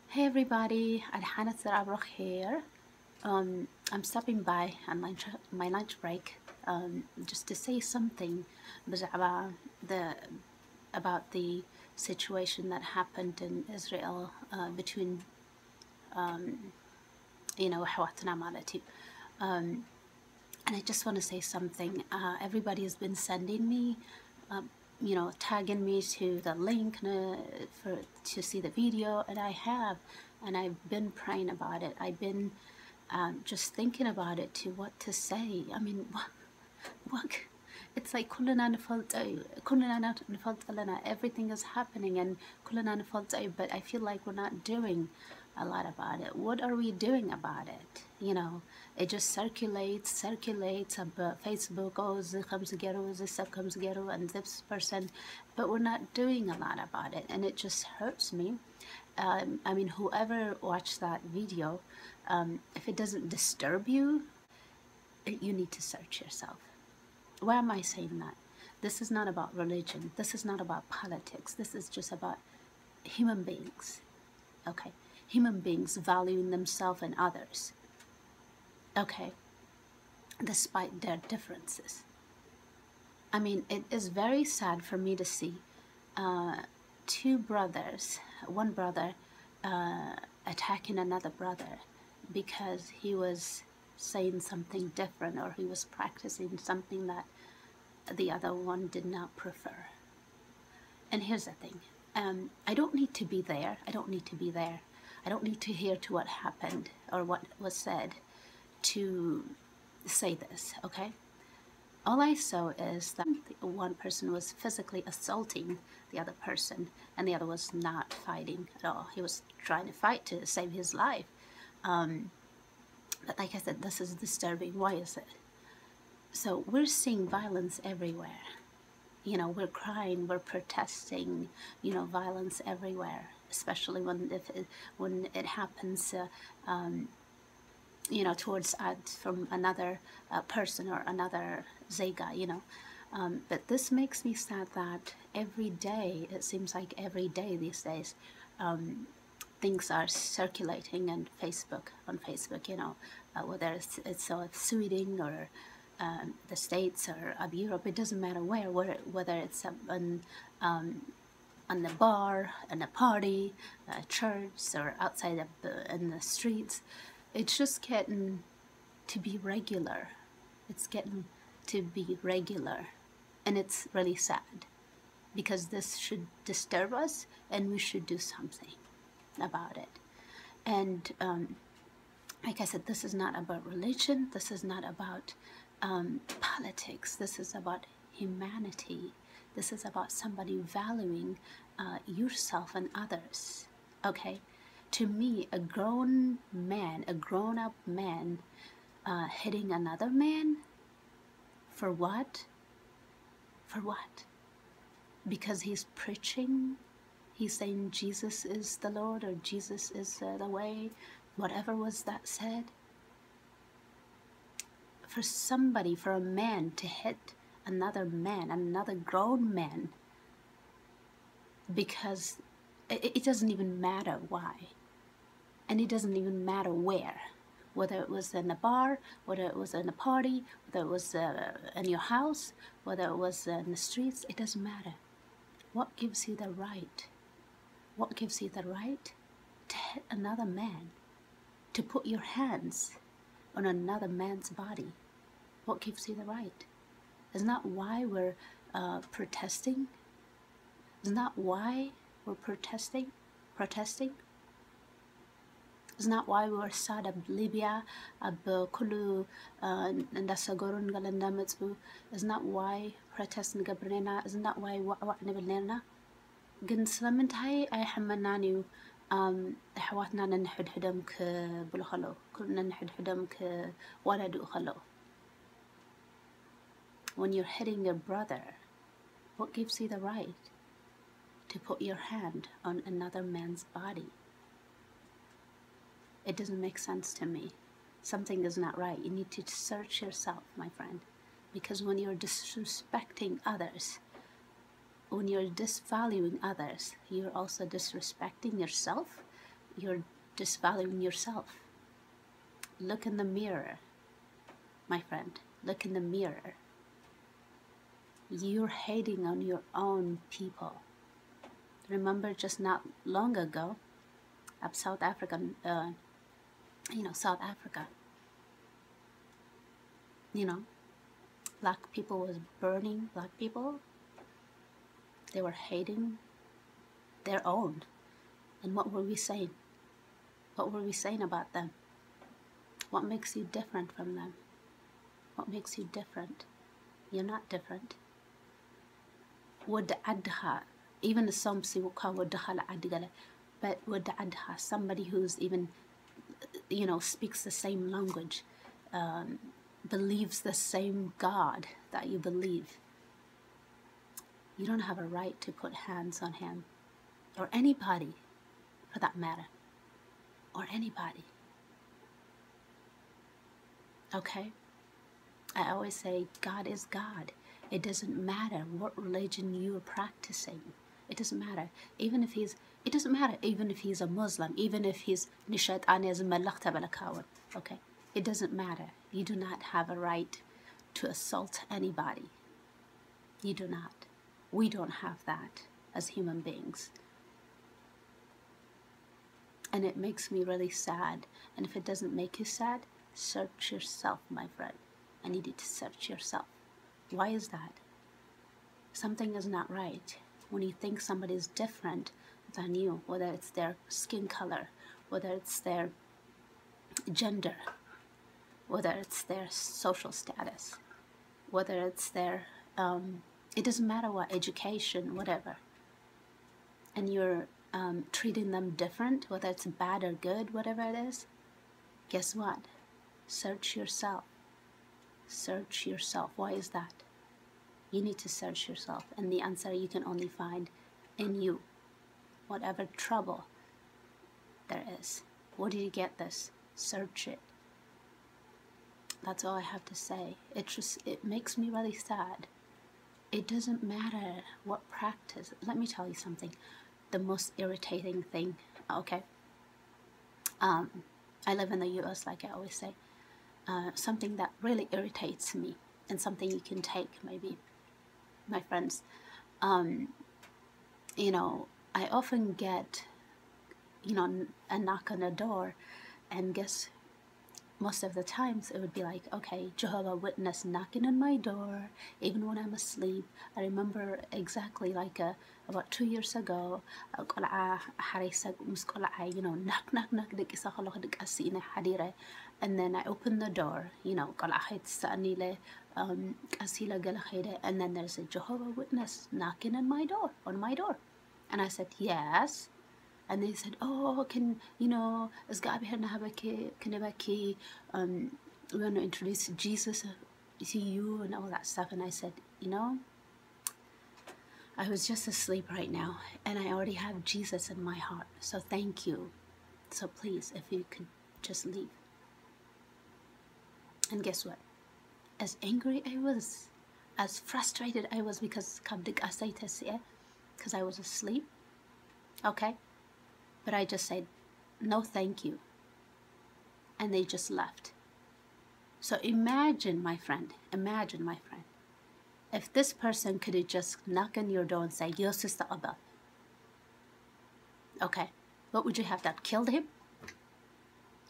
Hey everybody, Adhanet here. I'm stopping by on my lunch break just to say something about the about the situation that happened in Israel between حواتنا مالتي. And I just want to say something. Everybody has been sending me, tagging me to the link to see the video, and I've been praying about it. I've been just thinking about it to what to say. I mean, what? It's like everything is happening and but I feel like we're not doing a lot about it. What are we doing about it? It just circulates about Facebook. Oh, this comes together, this stuff comes together, and this person, but we're not doing a lot about it, and it just hurts me. I mean, whoever watched that video, if it doesn't disturb you, you need to search yourself. Why am I saying that? This is not about religion. This is not about politics. This is just about human beings. Okay? Human beings valuing themselves and others. Okay? Despite their differences. I mean, it is very sad for me to see two brothers, one brother attacking another brother because he was saying something different or he was practicing something that the other one did not prefer. And here's the thing. I don't need to be there. I don't need to be there. I don't need to hear to what happened or what was said to say this, okay? All I saw is that one person was physically assaulting the other person and the other was not fighting at all. He was trying to fight to save his life. But like I said, this is disturbing. Why is it? So we're seeing violence everywhere. We're crying, we're protesting, violence everywhere, especially when it happens, towards from another person or another Zega, But this makes me sad that every day, it seems like every day these days, things are circulating on Facebook, whether it's Sweden or the States or Europe, it doesn't matter whether it's on the bar, in a party, a church, or outside in the streets. It's just getting to be regular. It's getting to be regular, and it's really sad because this should disturb us, and we should do something about it. And like I said, this is not about religion. This is not about politics. This is about humanity. This is about somebody valuing yourself and others. Okay? To me, a grown man, a grown-up man hitting another man, for what? For what? Because he's preaching, he's saying Jesus is the Lord or Jesus is the way, whatever was that said. For a man to hit another man, another grown man, because it doesn't even matter why. And it doesn't even matter where. Whether it was in a bar, whether it was in a party, whether it was in your house, whether it was in the streets, it doesn't matter. What gives you the right? What gives you the right to hit another man? To put your hands on another man's body? What gives you the right? Isn't that why we're protesting? Isn't that why we're protesting? Isn't that why we're sad ab Libya, ab kulu ndasagoron galanda metzbu? Isn't that why protest ngabrena? Isn't that why what nibilena? ግን ስለምንታይ ኣይሕመናንዩ ኣሕዋትና ነንሕድሕዶም ክብሉ ከለዉ ነንሕድሕዶም ክወለድኡ ከለዉ. When you're hitting your brother, what gives you the right to put your hand on another man's body? It doesn't make sense to me. Something is not right. You need to search yourself, my friend, because when you're disrespecting others, when you're disvaluing others, you're also disrespecting yourself. you're disvaluing yourself. Look in the mirror, my friend. Look in the mirror. You're hating on your own people. Remember just not long ago, South Africa, South Africa, black people was burning black people. They were hating their own. And what were we saying? What were we saying about them? What makes you different from them? What makes you different? You're not different. Even some say, but somebody who's even, speaks the same language, believes the same God that you believe. You don't have a right to put hands on him, or anybody for that matter, or anybody. Okay? I always say God is God. It doesn't matter what religion you are practicing. It doesn't matter. It doesn't matter even if he's a Muslim, even if he's okay? It doesn't matter. You do not have a right to assault anybody. You do not. We don't have that as human beings. And it makes me really sad. And if it doesn't make you sad, search yourself, my friend. I need you to search yourself. Why is that? Something is not right. When you think somebody is different than you, whether it's their skin color, whether it's their gender, whether it's their social status, whether it's their, it doesn't matter what, education, whatever, and you're treating them different, whether it's bad or good, whatever it is, guess what? Search yourself. Search yourself. Why is that? You need to search yourself, and the answer you can only find in you. Whatever trouble there is, where did you get this? Search it. That's all I have to say. It makes me really sad. It doesn't matter what practice. Let me tell you something. The most irritating thing, okay? I live in the US, like I always say. Something that really irritates me, and something you can take, maybe, my friends. I often get, a knock on the door, and guess, most of the times it would be like, okay, Jehovah Witness knocking on my door, even when I'm asleep. I remember exactly about 2 years ago, knock, knock, knock, and then I open the door, and then there's a Jehovah Witness knocking on my door, and I said, yes. And they said, oh, we want to introduce Jesus to you and all that stuff. And I said, I was just asleep right now, and I already have Jesus in my heart. So thank you. So please, if you could just leave. And guess what? As angry I was, as frustrated I was because I was asleep. Okay? But I just said, no, thank you. And they just left. So imagine, my friend, if this person could have just knocked on your door and say, your sister Abba. Okay, what would you have done? Killed him?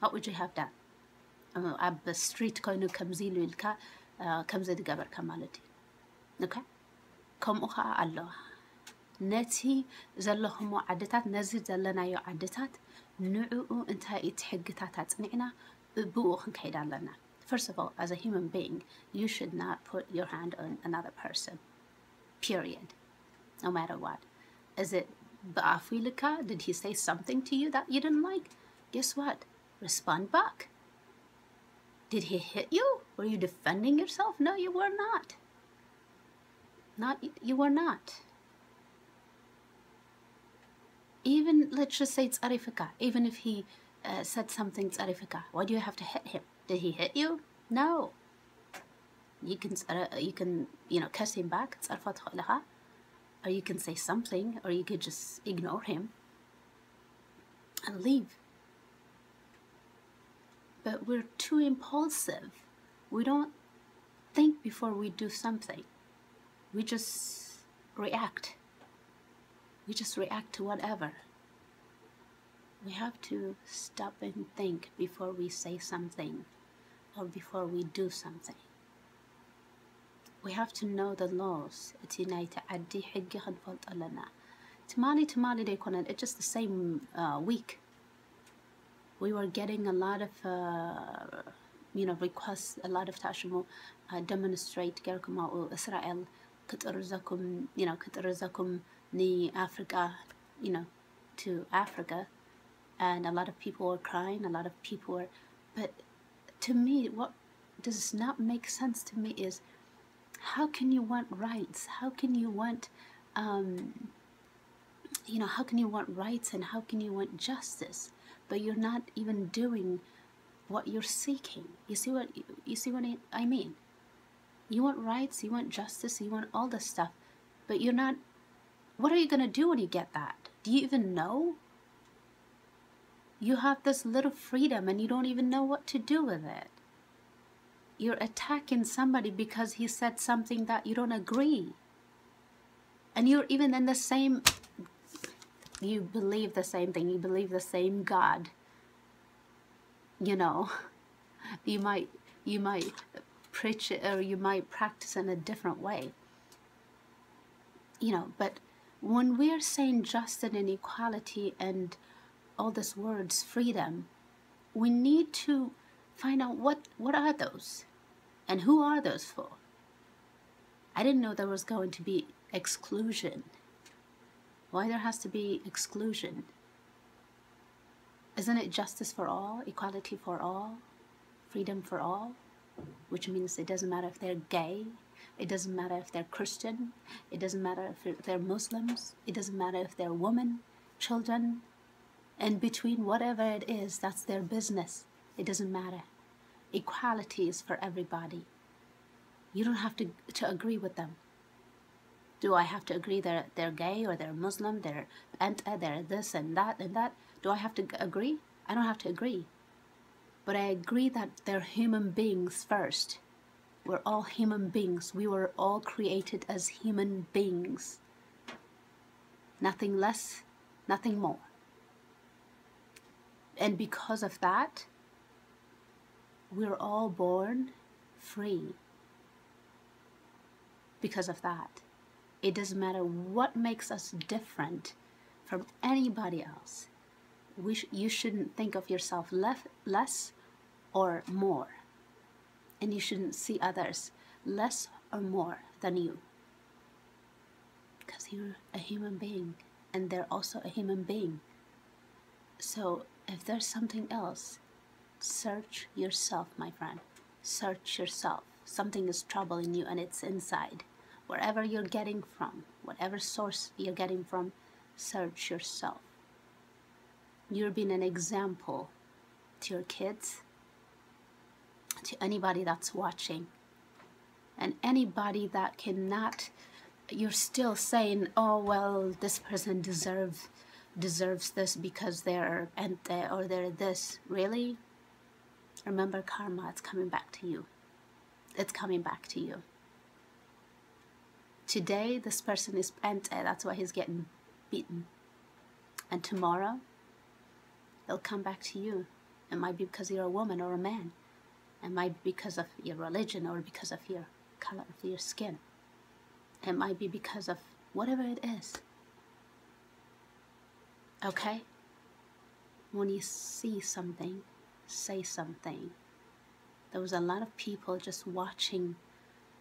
What would you have done? At the street, okay? نتي زلهم عدتات نزل زلنا يو عدتات نعو انتا يتحقتات تصنعنا بوخن كيدان لنا. First of all, as a human being, you should not put your hand on another person. Period. No matter what. Is it ba'afilika? Did he say something to you that you didn't like? Guess what? Respond back. Did he hit you? Were you defending yourself? No, you were not. You were not. Even, let's just say it's arifika. Even if he said something it's arifika, why do you have to hit him? Did he hit you? No. You can curse him back. Or you can say something, or you could just ignore him. and leave. But we're too impulsive. We don't think before we do something. We just react. We just react to whatever. We have to stop and think before we say something or before we do something. We have to know the laws. It's just the same week. We were getting a lot of requests, a lot of tashmo demonstrate Gerkuma Israel Kutarazakum ni Africa, to Africa, and a lot of people were crying, a lot of people were, but to me, what does not make sense to me is, how can you want rights? How can you want, how can you want rights and how can you want justice, but you're not even doing what you're seeking? You see what I mean? You want rights, you want justice, you want all this stuff, but you're not. What are you gonna do when you get that? Do you even know? You have this little freedom and you don't even know what to do with it. You're attacking somebody because he said something that you don't agree. And you're even in the same, you believe the same thing, you believe the same God. You might preach it, or you might practice in a different way. But when we're saying justice and equality and all these words, freedom, we need to find out what are those and who are those for. I didn't know there was going to be exclusion. Why there has to be exclusion? Isn't it justice for all, equality for all, freedom for all? Which means it doesn't matter if they're gay, it doesn't matter if they're Christian, it doesn't matter if they're Muslims, it doesn't matter if they're women, children, and between whatever it is, that's their business. It doesn't matter. Equality is for everybody. You don't have to agree with them. Do I have to agree they're gay or they're Muslim, they're this and that and that? Do I have to agree? I don't have to agree. But I agree that they're human beings first. We're all human beings. We were all created as human beings. Nothing less, nothing more. And because of that, we're all born free. Because of that. It doesn't matter what makes us different from anybody else. You shouldn't think of yourself less or more. And you shouldn't see others less or more than you. Because you're a human being and they're also a human being. So if there's something else, search yourself, my friend. Search yourself. Something is troubling you and it's inside. Wherever you're getting from, whatever source you're getting from, search yourself. You're being an example to your kids, to anybody that's watching, and anybody that cannot, you're still saying, oh, well, this person deserves this because they're ente or they're this. Really? Remember, karma, it's coming back to you. It's coming back to you. Today, this person is ente, that's why he's getting beaten. And tomorrow, it'll come back to you. It might be because you're a woman or a man. It might be because of your religion or because of your color of your skin. It might be because of whatever it is. Okay? When you see something, say something. There was a lot of people just watching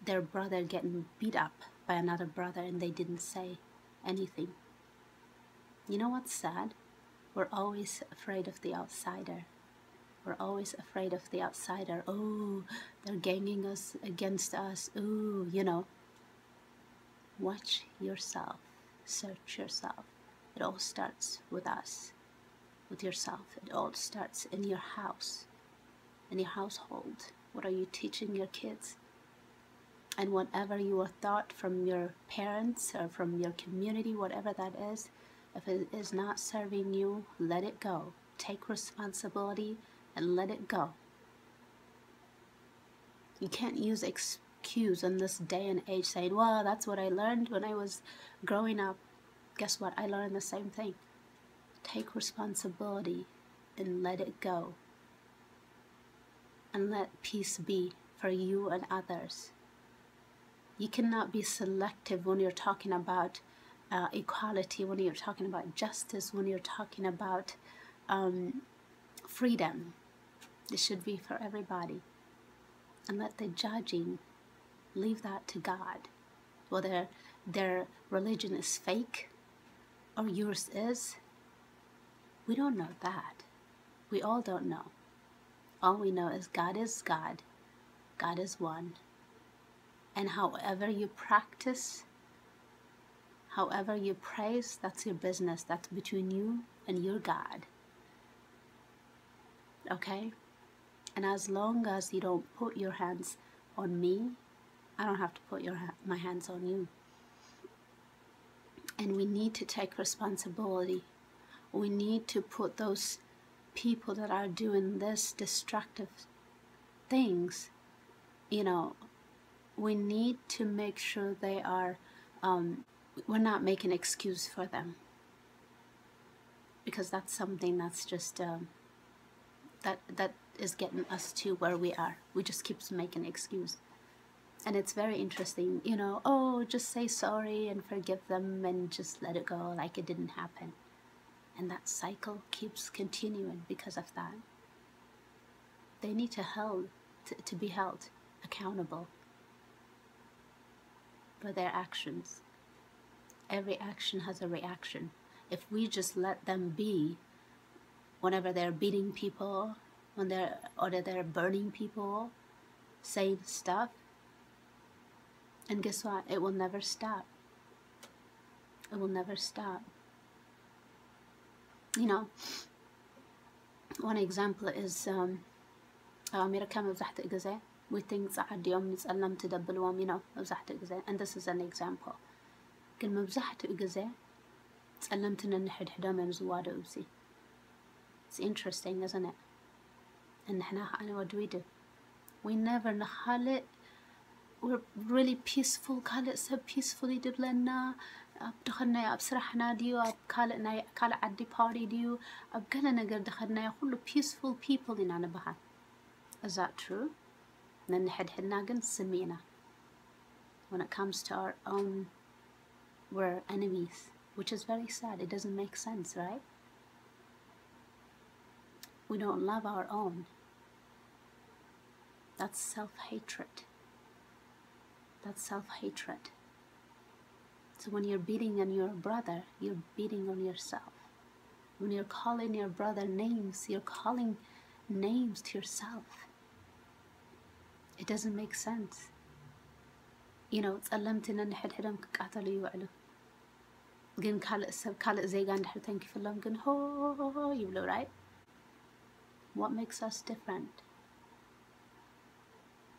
their brother getting beat up by another brother and they didn't say anything. You know what's sad? We're always afraid of the outsider. We're always afraid of the outsider. Oh, they're ganging us against us. Ooh, Watch yourself. Search yourself. It all starts with us, with yourself. It all starts in your house, in your household. What are you teaching your kids? And whatever you were taught from your parents or from your community, whatever that is, If it is not serving you, let it go. Take responsibility and let it go. You can't use excuse in this day and age saying, well, that's what I learned when I was growing up. Guess what? I learned the same thing. Take responsibility and let it go. And let peace be for you and others. You cannot be selective when you're talking about equality, when you're talking about justice, when you're talking about freedom. It should be for everybody. And let the judging, leave that to God. Whether their religion is fake or yours is, we don't know that. We all don't know. All we know is God is God. God is one. And however you practice, however you praise, that's your business. That's between you and your God. Okay? And as long as you don't put your hands on me, I don't have to put my hands on you. And we need to take responsibility. We need to put those people that are doing this destructive things, we need to make sure they are, we're not making an excuse for them. Because that's something that's just, that is getting us to where we are. We just keep making an excuse. And it's very interesting, oh, just say sorry and forgive them and just let it go like it didn't happen. And that cycle keeps continuing because of that. They need to be held accountable for their actions. Every action has a reaction. If we just let them be, whenever they're beating people, when they're burning people, saying stuff, and guess what? It will never stop. It will never stop. One example is America مبزحت إجازة we think زعد يوم نتألم تدبلوهم مبزحت إجازة and this is an example. كن مبزحت إجازة تألمتنا نحد حدام يمزواد أوسي. It's interesting, isn't it? And what do? We never نخالق. We're really peaceful. خالق سب peacefully دبلنا. دخلنا أب سرحنا ديو أب كالنا عدي party ديو أب كلا نقدر دخلنا كله peaceful people إن أنا بها. Is that true? نحد حدنا جن سمينا. When it comes to our own, we're enemies, which is very sad. It doesn't make sense, right? We don't love our own. That's self-hatred. That's self-hatred. So when you're beating on your brother, you're beating on yourself. When you're calling your brother names, you're calling names to yourself. It doesn't make sense. تألمتنا نحد حدام كقاتلوا يوعلوا. جن كالق زي جان نحد تنكفلهم جن ho يبلو, right? What makes us different?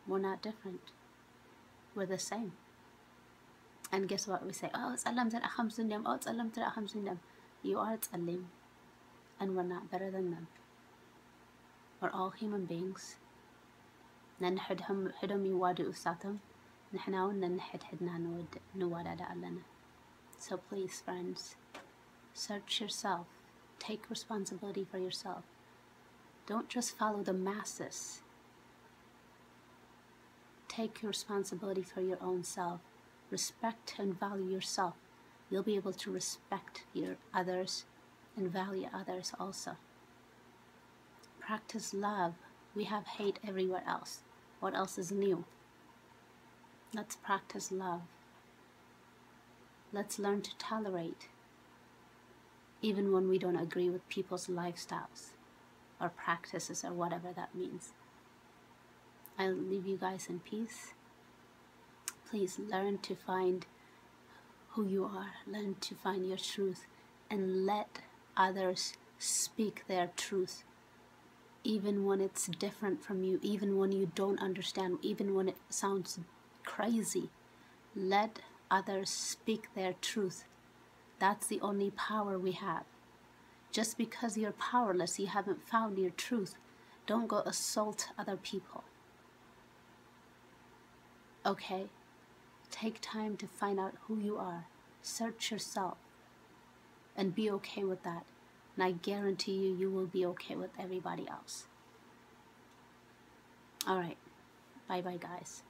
We're not different. We're the same. And guess what we say? Oh, تألمت خمس دم. Oh, تألمت خمس دم. You are تألم, and we're not better than them. We're all human beings. نحد حدهم يوادوا أساتهم. نحنا ولنا نحد حدنا نواد علنا. So please, friends, search yourself. Take responsibility for yourself. Don't just follow the masses. Take your responsibility for your own self. Respect and value yourself. You'll be able to respect your others and value others also. Practice love. We have hate everywhere else. What else is new? Let's practice love. Let's learn to tolerate, even when we don't agree with people's lifestyles or practices or whatever that means. I'll leave you guys in peace. Please learn to find who you are. Learn to find your truth and let others speak their truth. Even when it's different from you, even when you don't understand, even when it sounds crazy, let others speak their truth. That's the only power we have. Just because you're powerless, you haven't found your truth, don't go assault other people. Okay? Take time to find out who you are. Search yourself. And be okay with that. And I guarantee you, you will be okay with everybody else. All right. Bye-bye, guys.